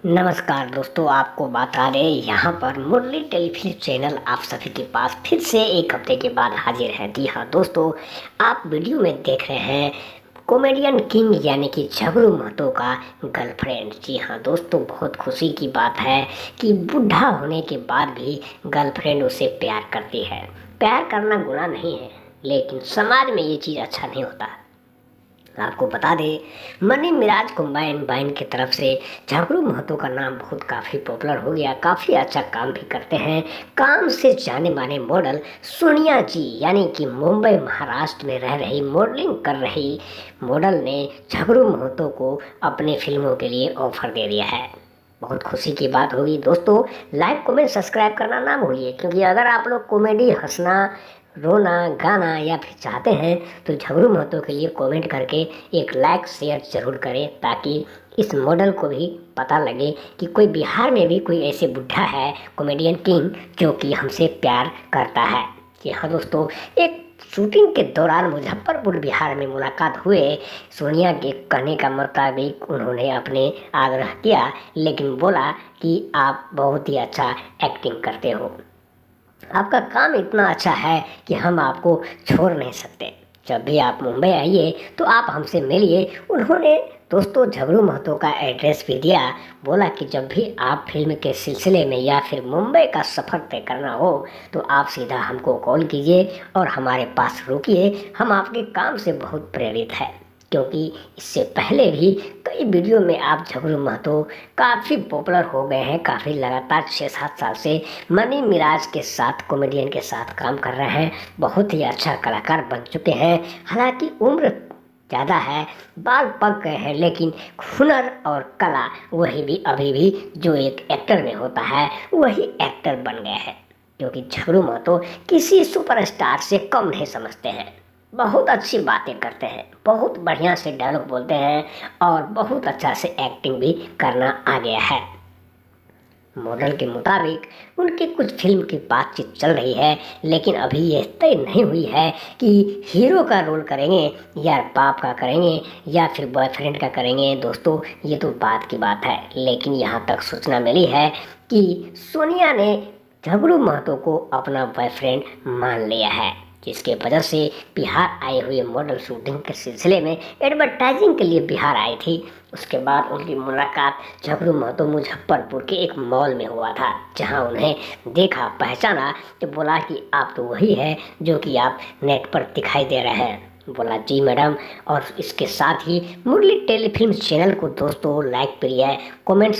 नमस्कार दोस्तों, आपको बता दें यहाँ पर मुरली टेलीफिल्म चैनल आप सभी के पास फिर से एक हफ्ते के बाद हाजिर है। जी हाँ दोस्तों, आप वीडियो में देख रहे हैं कॉमेडियन किंग यानी कि झगड़ू महतो का गर्लफ्रेंड। जी हाँ दोस्तों, बहुत खुशी की बात है कि बूढ़ा होने के बाद भी गर्लफ्रेंड उसे प्यार करती है। प्यार करना गुनाह नहीं है, लेकिन समाज में ये चीज़ अच्छा नहीं होता। आपको बता दें, मनी मिराज कंबाइन की तरफ से झगड़ू महतो का नाम बहुत काफ़ी पॉपुलर हो गया। काफ़ी अच्छा काम भी करते हैं। काम से जाने माने मॉडल सोनिया जी यानी कि मुंबई महाराष्ट्र में रह रही मॉडलिंग कर रही मॉडल ने झगड़ू महतो को अपने फिल्मों के लिए ऑफर दे दिया है। बहुत खुशी की बात होगी दोस्तों। लाइक कमेंट सब्सक्राइब करना ना भूलिए, क्योंकि अगर आप लोग कॉमेडी, हंसना, रोना, गाना या फिर चाहते हैं तो झगड़ू महतो के लिए कमेंट करके एक लाइक शेयर ज़रूर करें, ताकि इस मॉडल को भी पता लगे कि कोई बिहार में भी कोई ऐसे बुढ़ा है कॉमेडियन किंग जो कि हमसे प्यार करता है। कि हाँ दोस्तों, एक शूटिंग के दौरान मुजफ्फरपुर बिहार में मुलाकात हुए। सोनिया के कहने का मुताबिक उन्होंने अपने आग्रह किया, लेकिन बोला कि आप बहुत ही अच्छा एक्टिंग करते हो, आपका काम इतना अच्छा है कि हम आपको छोड़ नहीं सकते। जब भी आप मुंबई आइए तो आप हमसे मिलिए। उन्होंने दोस्तों झगड़ू महतो का एड्रेस भी दिया। बोला कि जब भी आप फिल्म के सिलसिले में या फिर मुंबई का सफ़र तय करना हो तो आप सीधा हमको कॉल कीजिए और हमारे पास रुकिए। हम आपके काम से बहुत प्रेरित हैं, क्योंकि इससे पहले भी कई वीडियो में आप झगड़ू महतो काफ़ी पॉपुलर हो गए हैं। काफ़ी लगातार 6-7 साल से मनी मिराज के साथ, कॉमेडियन के साथ काम कर रहे हैं। बहुत ही अच्छा कलाकार बन चुके हैं। हालांकि उम्र ज़्यादा है, बाल पक गए हैं, लेकिन हुनर और कला वही भी अभी भी जो एक एक्टर में होता है वही एक्टर बन गए हैं। क्योंकि झगड़ू महतो किसी सुपरस्टार से कम नहीं समझते हैं। बहुत अच्छी बातें करते हैं, बहुत बढ़िया से डायलॉग बोलते हैं और बहुत अच्छा से एक्टिंग भी करना आ गया है। मॉडल के मुताबिक उनकी कुछ फिल्म की बातचीत चल रही है, लेकिन अभी यह तय नहीं हुई है कि हीरो का रोल करेंगे या बाप का करेंगे या फिर बॉयफ्रेंड का करेंगे। दोस्तों, ये तो बात की बात है, लेकिन यहाँ तक सूचना मिली है कि सोनिया ने झगड़ू महतो को अपना बॉयफ्रेंड मान लिया है, जिसके वजह से बिहार आए हुए मॉडल शूटिंग के सिलसिले में एडवर्टाइजिंग के लिए बिहार आई थी। उसके बाद उनकी मुलाकात झगड़ू महतो मुजफ्फरपुर के एक मॉल में हुआ था, जहां उन्हें देखा, पहचाना तो बोला कि आप तो वही है जो कि आप नेट पर दिखाई दे रहे हैं। बोला जी मैडम। और इसके साथ ही मुरली टेलीफिल्म चैनल को दोस्तों लाइक करिए, कमेंट